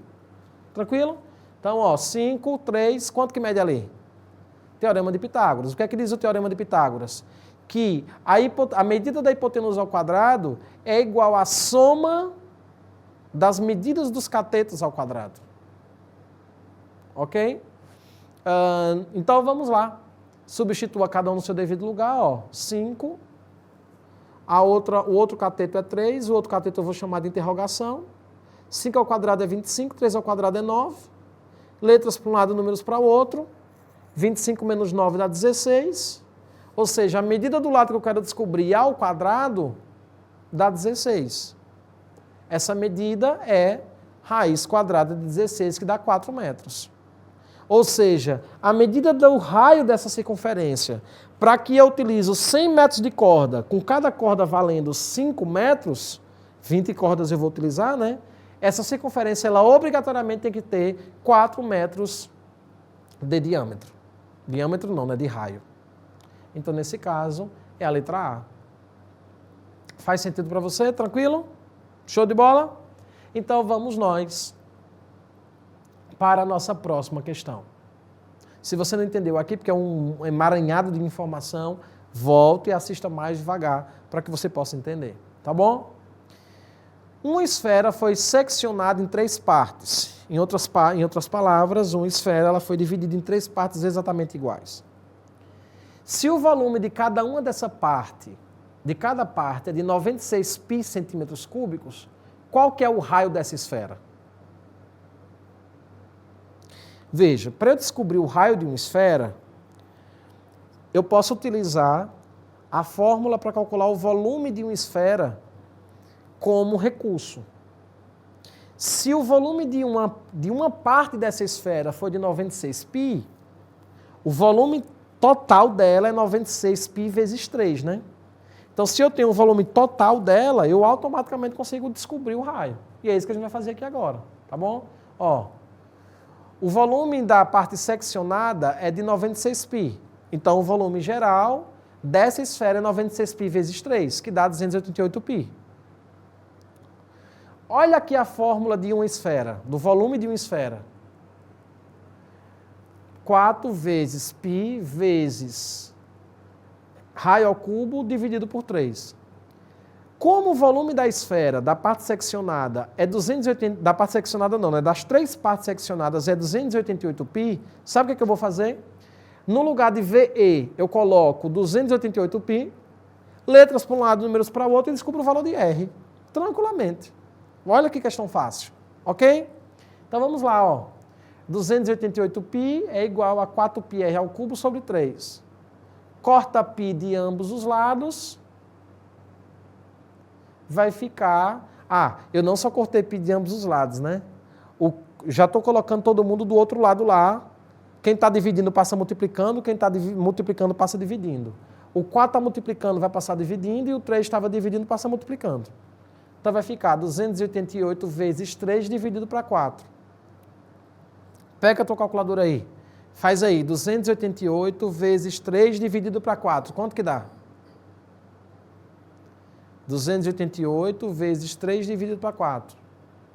Tranquilo? Então, ó, 5, 3, quanto que mede ali? Teorema de Pitágoras. O que é que diz o Teorema de Pitágoras? Que a medida da hipotenusa ao quadrado é igual à soma das medidas dos catetos ao quadrado. Ok? Então vamos lá. Substitua cada um no seu devido lugar. Ó, 5. O outro cateto é 3. O outro cateto eu vou chamar de interrogação. 5 ao quadrado é 25. 3 ao quadrado é 9. Letras para um lado, números para o outro. 25 menos 9 dá 16. Ou seja, a medida do lado que eu quero descobrir ao quadrado dá 16. Essa medida é raiz quadrada de 16, que dá 4 metros. Ou seja, a medida do raio dessa circunferência, para que eu utilize 100 metros de corda, com cada corda valendo 5 metros, 20 cordas eu vou utilizar, né? Essa circunferência, ela obrigatoriamente tem que ter 4 metros de diâmetro. Diâmetro não, né? De raio. Então, nesse caso, é a letra A. Faz sentido para você? Tranquilo? Show de bola? Então, vamos nós para a nossa próxima questão. Se você não entendeu aqui, porque é um emaranhado de informação, volte e assista mais devagar para que você possa entender. Tá bom? Uma esfera foi seccionada em 3 partes. Em outras palavras, uma esfera ela foi dividida em 3 partes exatamente iguais. Se o volume de cada uma dessa parte, de cada parte, é de 96 pi centímetros cúbicos, qual que é o raio dessa esfera? Veja, para eu descobrir o raio de uma esfera, eu posso utilizar a fórmula para calcular o volume de uma esfera como recurso. Se o volume de uma parte dessa esfera for de 96 π, o volume total dela é 96 π vezes 3, né? Então, se eu tenho o volume total dela, eu automaticamente consigo descobrir o raio. E é isso que a gente vai fazer aqui agora, tá bom? Ó, o volume da parte seccionada é de 96 π. Então, o volume geral dessa esfera é 96 π vezes 3, que dá 288 π. Olha aqui a fórmula de uma esfera, do volume de uma esfera. 4 vezes π vezes raio ao cubo dividido por 3. Como o volume da esfera, da parte seccionada, é 280... Da parte seccionada não, né? Das 3 partes seccionadas é 288 π, sabe o que eu vou fazer? No lugar de VE, eu coloco 288 π, letras para um lado, números para o outro e descubro o valor de R. Tranquilamente. Olha que questão fácil, ok? Então vamos lá, ó. 288 π é igual a 4πr ao cubo sobre 3. Corta π de ambos os lados, vai ficar... Ah, eu não só cortei π de ambos os lados, né? Já estou colocando todo mundo do outro lado lá. Quem está dividindo passa multiplicando, quem está multiplicando passa dividindo. O 4 está multiplicando, vai passar dividindo, e o 3 estava dividindo, passa multiplicando. Então vai ficar 288 vezes 3 dividido para 4. Pega a tua calculadora aí. Faz aí, 288 vezes 3 dividido para 4. Quanto que dá? 288 vezes 3 dividido para 4.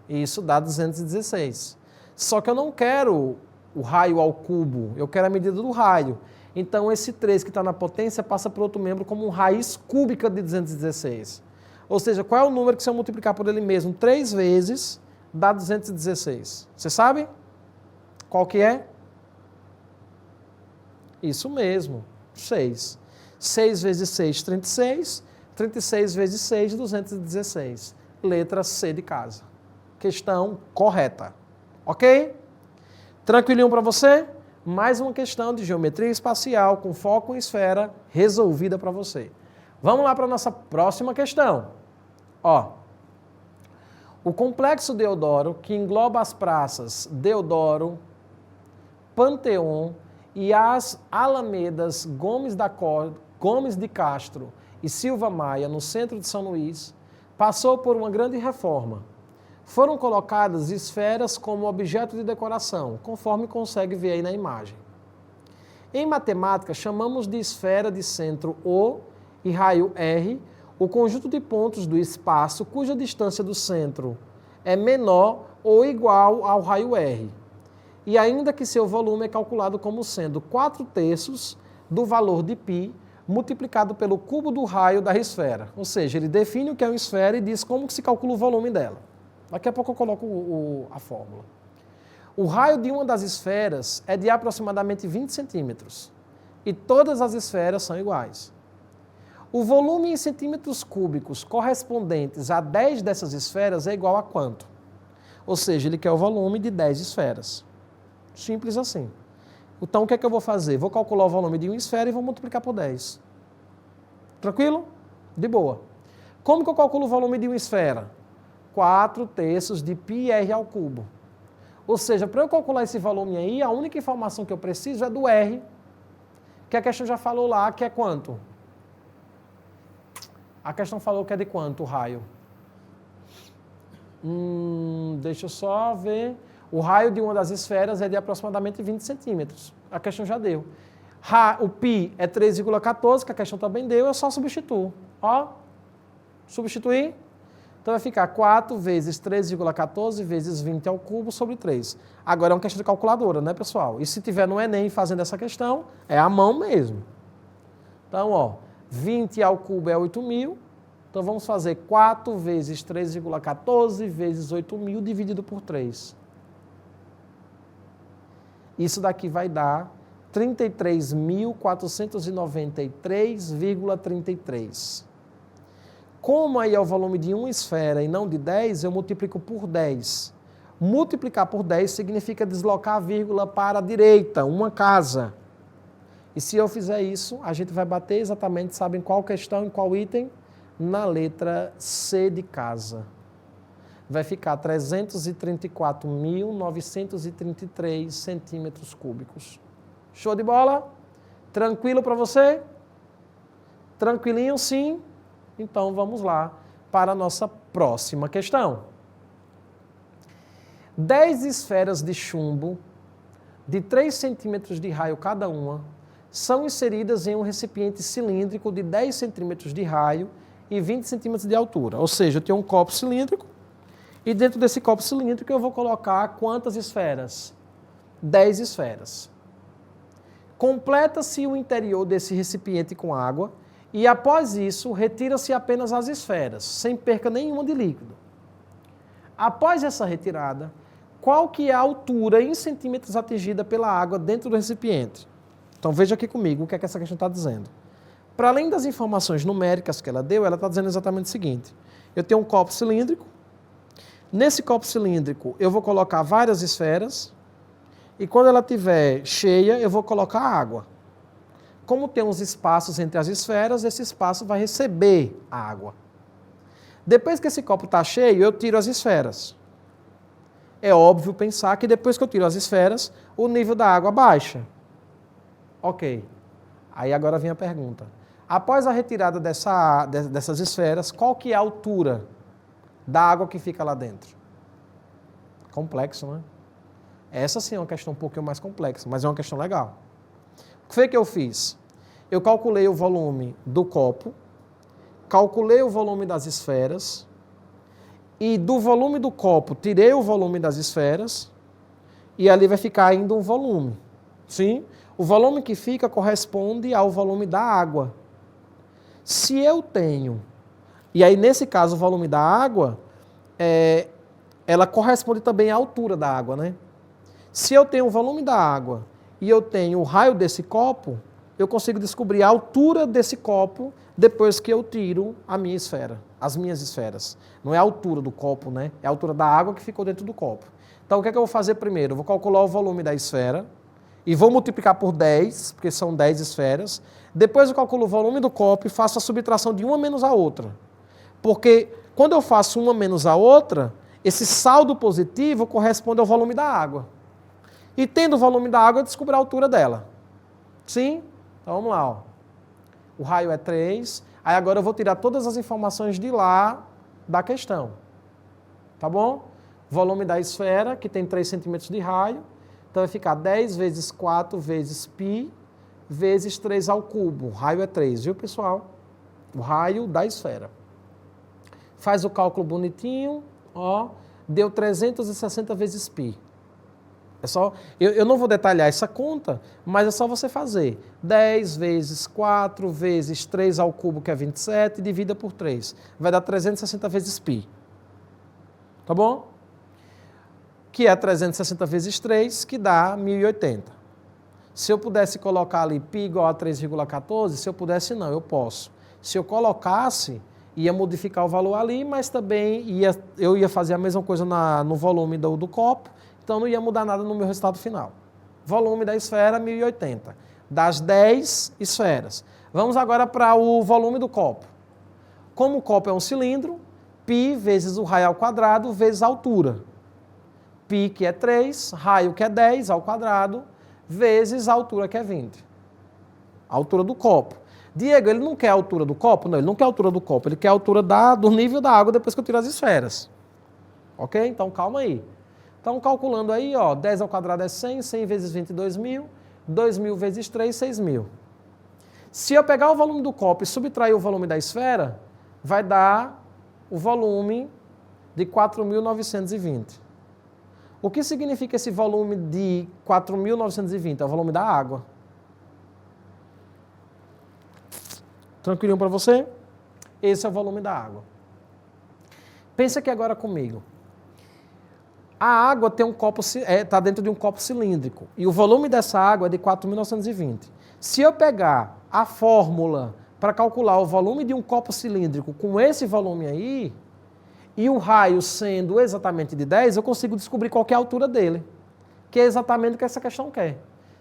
Isso dá 216. Só que eu não quero o raio ao cubo, eu quero a medida do raio. Então esse 3 que está na potência passa para outro membro como raiz cúbica de 216. Ou seja, qual é o número que se eu multiplicar por ele mesmo 3 vezes, dá 216. Você sabe? Qual que é? Isso mesmo, 6. 6 vezes 6, 36. 36 vezes 6, 216. Letra C de casa. Questão correta. Ok? Tranquilinho para você? Mais uma questão de geometria espacial com foco em esfera resolvida para você. Vamos lá para a nossa próxima questão. Ó, o complexo Deodoro, que engloba as praças Deodoro, Panteão e as alamedas Gomes de Castro e Silva Maia, no centro de São Luís, passou por uma grande reforma. Foram colocadas esferas como objeto de decoração, conforme consegue ver aí na imagem. Em matemática, chamamos de esfera de centro O e raio R o conjunto de pontos do espaço cuja distância do centro é menor ou igual ao raio R. e ainda que seu volume é calculado como sendo 4/3 do valor de π multiplicado pelo cubo do raio da esfera. Ou seja, ele define o que é uma esfera e diz como que se calcula o volume dela. Daqui a pouco eu coloco a fórmula. O raio de uma das esferas é de aproximadamente 20 centímetros. E todas as esferas são iguais. O volume em centímetros cúbicos correspondentes a 10 dessas esferas é igual a quanto? Ou seja, ele quer o volume de 10 esferas. Simples assim. Então, o que é que eu vou fazer? Vou calcular o volume de uma esfera e vou multiplicar por 10. Tranquilo? De boa. Como que eu calculo o volume de uma esfera? 4/3 de πr ao cubo. Ou seja, para eu calcular esse volume aí, a única informação que eu preciso é do R, que a questão já falou lá, que é quanto? A questão falou que é de quanto o raio? Deixa eu só ver. O raio de uma das esferas é de aproximadamente 20 centímetros. A questão já deu. O π é 3,14, que a questão também deu, eu só substituo. Ó, substituir. Então vai ficar 4 vezes 3,14 vezes 20 ao cubo sobre 3. Agora é uma questão de calculadora, né, pessoal? E se tiver no Enem fazendo essa questão, é à mão mesmo. Então, ó, 20 ao cubo é 8.000. Então vamos fazer 4 vezes 3,14 vezes 8.000 dividido por 3. Isso daqui vai dar 33.493,33. Como aí é o volume de uma esfera e não de 10, eu multiplico por 10. Multiplicar por 10 significa deslocar a vírgula para a direita, uma casa. E se eu fizer isso, a gente vai bater exatamente, sabe em qual questão, em qual item? Na letra C de casa. Vai ficar 334.933 centímetros cúbicos. Show de bola? Tranquilo para você? Tranquilinho, sim? Então vamos lá para a nossa próxima questão. 10 esferas de chumbo de 3 centímetros de raio cada uma são inseridas em um recipiente cilíndrico de 10 centímetros de raio e 20 centímetros de altura. Ou seja, eu tenho um copo cilíndrico e dentro desse copo cilíndrico eu vou colocar quantas esferas? 10 esferas. Completa-se o interior desse recipiente com água e após isso retira-se apenas as esferas, sem perca nenhuma de líquido. Após essa retirada, qual que é a altura em centímetros atingida pela água dentro do recipiente? Então veja aqui comigo o que é que essa questão está dizendo. Para além das informações numéricas que ela deu, ela está dizendo exatamente o seguinte. Eu tenho um copo cilíndrico. Nesse copo cilíndrico eu vou colocar várias esferas e quando ela estiver cheia eu vou colocar água. Como tem uns espaços entre as esferas, esse espaço vai receber a água. Depois que esse copo está cheio, eu tiro as esferas. É óbvio pensar que depois que eu tiro as esferas, o nível da água baixa. Ok. Aí agora vem a pergunta. Após a retirada dessas esferas, qual que é a altura da água que fica lá dentro? Complexo, né? Essa sim é uma questão um pouquinho mais complexa, mas é uma questão legal. O que foi que eu fiz? Eu calculei o volume do copo, calculei o volume das esferas e do volume do copo tirei o volume das esferas e ali vai ficar ainda um volume. Sim? O volume que fica corresponde ao volume da água. Se eu tenho, e aí nesse caso o volume da água, ela corresponde também à altura da água, né? Se eu tenho o volume da água e eu tenho o raio desse copo, eu consigo descobrir a altura desse copo depois que eu tiro a minha esfera, as minhas esferas. Não é a altura do copo, né? É a altura da água que ficou dentro do copo. Então o que é que eu vou fazer primeiro? Eu vou calcular o volume da esfera e vou multiplicar por 10, porque são 10 esferas. Depois eu calculo o volume do copo e faço a subtração de uma menos a outra. Porque quando eu faço uma menos a outra, esse saldo positivo corresponde ao volume da água. E tendo o volume da água, eu descubro a altura dela. Sim? Então vamos lá. Ó. O raio é 3. Aí agora eu vou tirar todas as informações de lá da questão. Tá bom? Volume da esfera, que tem 3 centímetros de raio. Então vai ficar 10 vezes 4 vezes π vezes 3 ao cubo. O raio é 3, viu, pessoal? O raio da esfera. Faz o cálculo bonitinho. Ó, deu 360 vezes π. Eu não vou detalhar essa conta, mas é só você fazer. 10 vezes 4 vezes 3 ao cubo, que é 27, divida por 3. Vai dar 360 vezes π. Tá bom? Que é 360 vezes 3, que dá 1080. Se eu pudesse colocar ali π igual a 3,14, se eu pudesse não, eu posso. Se eu colocasse, ia modificar o valor ali, mas também eu ia fazer a mesma coisa no volume do copo, então não ia mudar nada no meu resultado final. Volume da esfera, 1080. Das 10 esferas. Vamos agora para o volume do copo. Como o copo é um cilindro, π vezes o raio ao quadrado vezes a altura. π, que é 3, raio, que é 10 ao quadrado, vezes a altura, que é 20. A altura do copo. Diego, ele não quer a altura do copo? Não, ele não quer a altura do copo, ele quer a altura do nível da água depois que eu tiro as esferas. Ok? Então, calma aí. Então, calculando aí, ó, 10 ao quadrado é 100, 100 vezes 20, 2.000, 2.000 vezes 3, 6.000. Se eu pegar o volume do copo e subtrair o volume da esfera, vai dar o volume de 4.920. O que significa esse volume de 4.920? É o volume da água. Tranquilinho para você? Esse é o volume da água. Pensa aqui agora comigo. A água tem está dentro de um copo cilíndrico e o volume dessa água é de 4.920. Se eu pegar a fórmula para calcular o volume de um copo cilíndrico com esse volume aí, e o raio sendo exatamente de 10, eu consigo descobrir qual que é a altura dele, que é exatamente o que essa questão quer.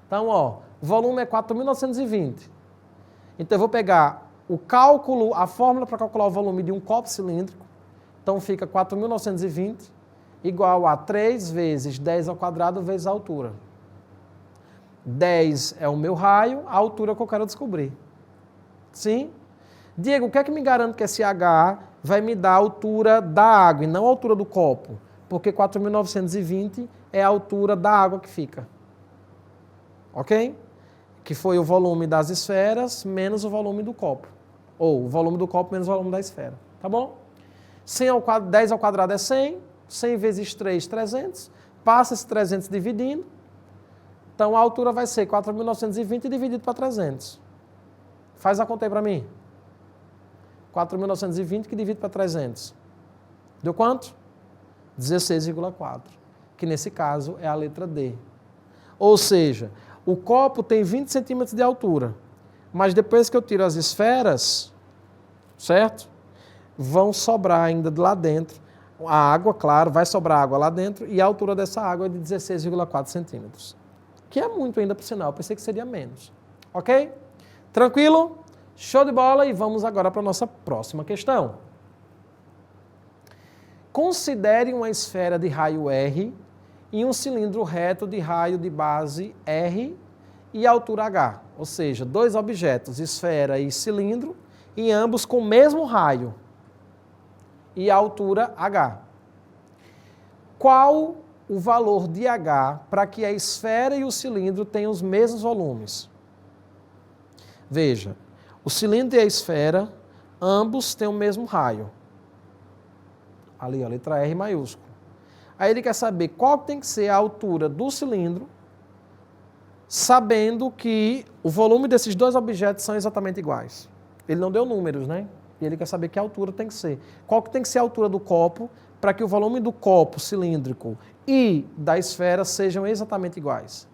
Então, ó, o volume é 4.920. Então, eu vou pegar o cálculo, a fórmula para calcular o volume de um copo cilíndrico, então fica 4.920 igual a 3 vezes 10 ao quadrado vezes a altura. 10 é o meu raio, a altura que eu quero descobrir. Sim? Diego, o que é que me garante que esse H vai me dar a altura da água e não a altura do copo? Porque 4.920 é a altura da água que fica. Ok? Que foi o volume das esferas menos o volume do copo. Ou o volume do copo menos o volume da esfera. Tá bom? 10 ao quadrado é 100. 100 vezes 3, 300. Passa esse 300 dividindo. Então a altura vai ser 4.920 dividido para 300. Faz a conta aí para mim. 4.920 que divide para 300. Deu quanto? 16,4. Que nesse caso é a letra D. Ou seja, o copo tem 20 centímetros de altura. Mas depois que eu tiro as esferas, certo? Vão sobrar ainda de lá dentro. A água, claro, vai sobrar água lá dentro e a altura dessa água é de 16,4 centímetros. Que é muito ainda, por sinal. Eu pensei que seria menos. Ok? Tranquilo? Show de bola e vamos agora para a nossa próxima questão. Considere uma esfera de raio R e um cilindro reto de raio de base R e altura H. Ou seja, dois objetos, esfera e cilindro, e ambos com o mesmo raio e a altura H. Qual o valor de H para que a esfera e o cilindro tenham os mesmos volumes? Veja, o cilindro e a esfera, ambos têm o mesmo raio. Ali, a letra R maiúsculo. Aí ele quer saber qual tem que ser a altura do cilindro, sabendo que o volume desses dois objetos são exatamente iguais. Ele não deu números, né? E ele quer saber que altura tem que ser. Qual que tem que ser a altura do copo para que o volume do copo cilíndrico e da esfera sejam exatamente iguais.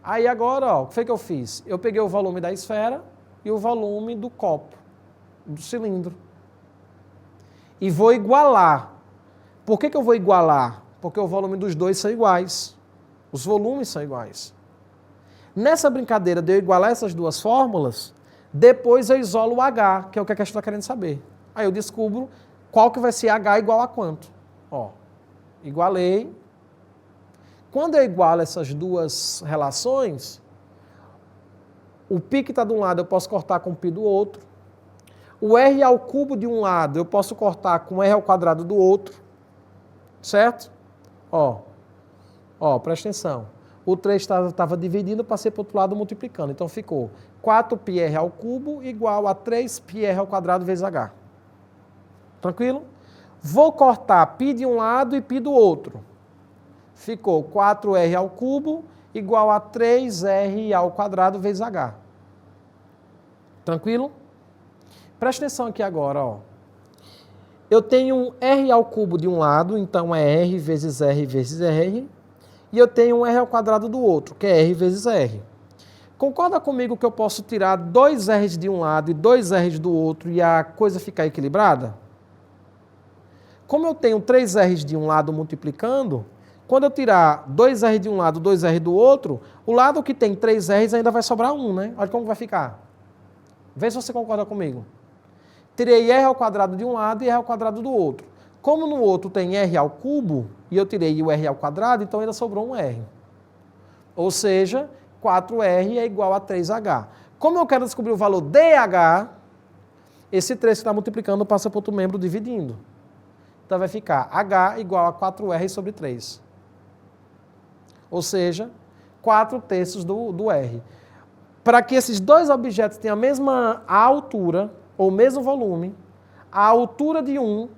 Aí agora, ó, o que foi que eu fiz? Eu peguei o volume da esfera e o volume do copo, do cilindro. E vou igualar. Por que eu vou igualar? Porque o volume dos dois são iguais. Os volumes são iguais. Nessa brincadeira de eu igualar essas duas fórmulas, depois eu isolo o H, que é o que a questão está querendo saber. Aí eu descubro qual que vai ser H igual a quanto. Ó, igualei. Quando eu igualo essas duas relações, o π que está de um lado eu posso cortar com o π do outro. O R ao cubo de um lado eu posso cortar com R ao quadrado do outro. Certo? Ó, presta atenção. O 3 estava dividindo, passei para o outro lado multiplicando. Então ficou 4πr ao cubo igual a 3πr ao quadrado vezes H. Tranquilo? Vou cortar π de um lado e π do outro. Ficou 4R ao cubo igual a 3R ao quadrado vezes H. Tranquilo? Presta atenção aqui agora, ó. Eu tenho um R ao cubo de um lado, então é R vezes R vezes R. E eu tenho um R ao quadrado do outro, que é R vezes R. Concorda comigo que eu posso tirar 2 R's de um lado e 2 R's do outro e a coisa ficar equilibrada? Como eu tenho 3 R's de um lado multiplicando, quando eu tirar 2 R de um lado, 2 R do outro, o lado que tem 3 R's ainda vai sobrar 1, né? Olha como vai ficar. Vê se você concorda comigo. Tirei R ao quadrado de um lado e R ao quadrado do outro. Como no outro tem R ao cubo, e eu tirei o R ao quadrado, então ainda sobrou um R. Ou seja, 4R é igual a 3H. Como eu quero descobrir o valor DH, esse 3 que está multiplicando passa para outro membro dividindo. Então vai ficar H igual a 4R sobre 3. Ou seja, 4/3 do R. Para que esses dois objetos tenham a mesma altura, ou mesmo volume, a altura de um,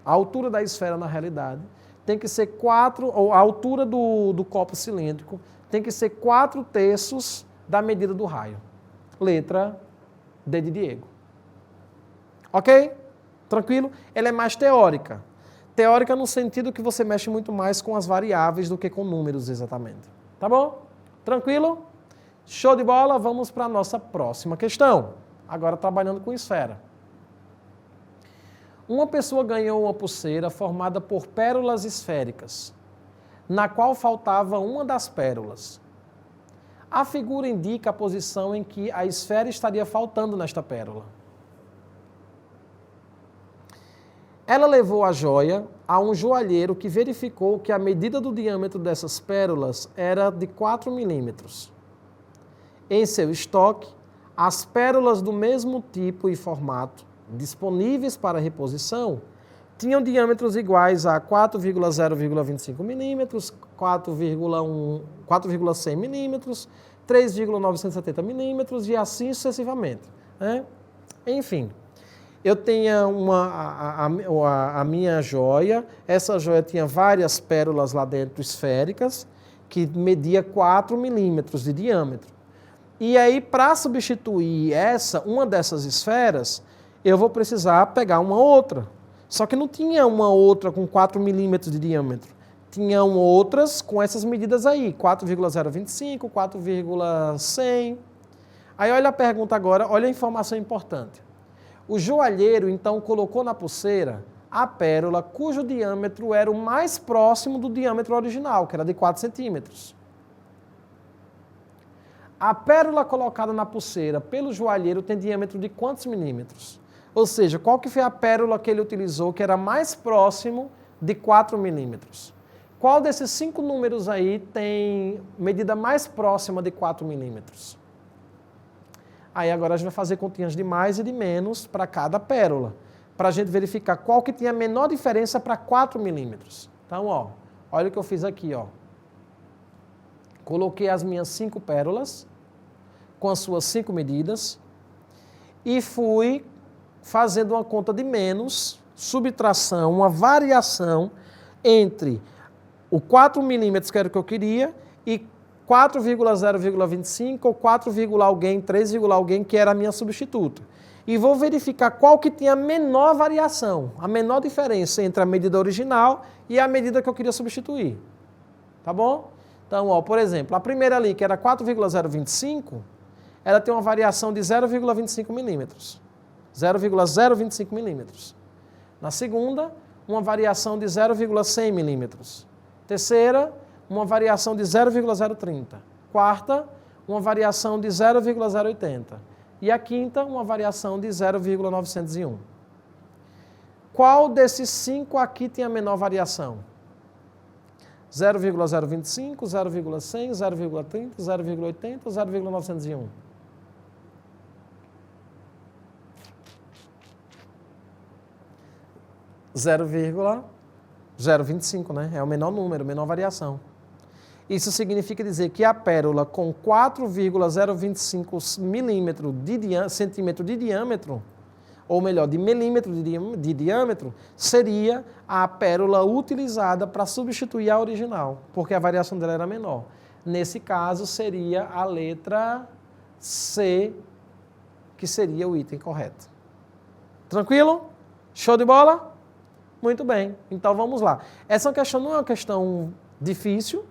a altura da esfera na realidade, tem que ser 4, ou a altura do copo cilíndrico, tem que ser 4/3 da medida do raio. Letra D de Diego. Ok? Tranquilo? Ela é mais teórica. Teórica no sentido que você mexe muito mais com as variáveis do que com números exatamente. Tá bom? Tranquilo? Show de bola? Vamos para a nossa próxima questão. Agora trabalhando com esfera. Uma pessoa ganhou uma pulseira formada por pérolas esféricas, na qual faltava uma das pérolas. A figura indica a posição em que a esfera estaria faltando nesta pérola. Ela levou a joia a um joalheiro que verificou que a medida do diâmetro dessas pérolas era de 4 milímetros. Em seu estoque, as pérolas do mesmo tipo e formato, disponíveis para reposição, tinham diâmetros iguais a 4,025 milímetros, 4,100 milímetros, 3,970 milímetros e assim sucessivamente. Né? Enfim, eu tenho a minha joia, essa joia tinha várias pérolas lá dentro esféricas, que media 4 milímetros de diâmetro. E aí, para substituir uma dessas esferas, eu vou precisar pegar uma outra. Só que não tinha uma outra com 4 milímetros de diâmetro. Tinham outras com essas medidas aí, 4,025, 4,100. Aí olha a pergunta agora, olha a informação importante. O joalheiro, então, colocou na pulseira a pérola cujo diâmetro era o mais próximo do diâmetro original, que era de 4 centímetros. A pérola colocada na pulseira pelo joalheiro tem diâmetro de quantos milímetros? Ou seja, qual que foi a pérola que ele utilizou que era mais próximo de 4 milímetros? Qual desses 5 números aí tem medida mais próxima de 4 milímetros? Aí agora a gente vai fazer continhas de mais e de menos para cada pérola, para a gente verificar qual que tem a menor diferença para 4 milímetros. Então, ó, olha o que eu fiz aqui, ó. Coloquei as minhas 5 pérolas, com as suas 5 medidas, e fui fazendo uma conta de menos, subtração, uma variação entre o 4 milímetros, que era o que eu queria, e 4,025 ou 4, alguém, 3, alguém, que era a minha substituta. E vou verificar qual que tem a menor variação, a menor diferença entre a medida original e a medida que eu queria substituir. Tá bom? Então, ó, por exemplo, a primeira ali, que era 4,025, ela tem uma variação de 0,25 milímetros. 0,025 milímetros. Na segunda, uma variação de 0,100 milímetros. Terceira, uma variação de 0,030. Quarta, uma variação de 0,080. E a quinta, uma variação de 0,901. Qual desses 5 aqui tem a menor variação? 0,025, 0,100, 0,30, 0,80, 0,901. Zero 0,025, né? É o menor número, menor variação. Isso significa dizer que a pérola com 4,025 centímetro de diâmetro, ou melhor, de milímetro de diâmetro, seria a pérola utilizada para substituir a original, porque a variação dela era menor. Nesse caso, seria a letra C, que seria o item correto. Tranquilo? Show de bola? Muito bem, então vamos lá. Essa questão não é uma questão difícil,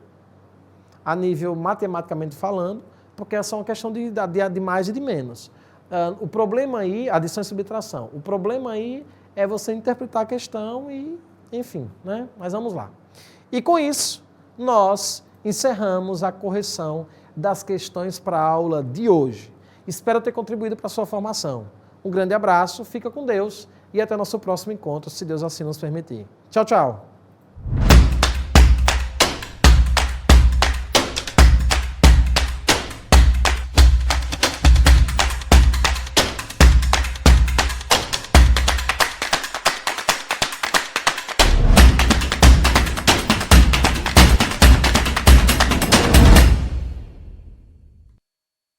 a nível matematicamente falando, porque é só uma questão de mais e de menos. O problema aí, adição e subtração, o problema aí é você interpretar a questão e, enfim, né? Mas vamos lá. E com isso, nós encerramos a correção das questões para a aula de hoje. Espero ter contribuído para a sua formação. Um grande abraço, fica com Deus e até nosso próximo encontro, se Deus assim nos permitir. Tchau, tchau!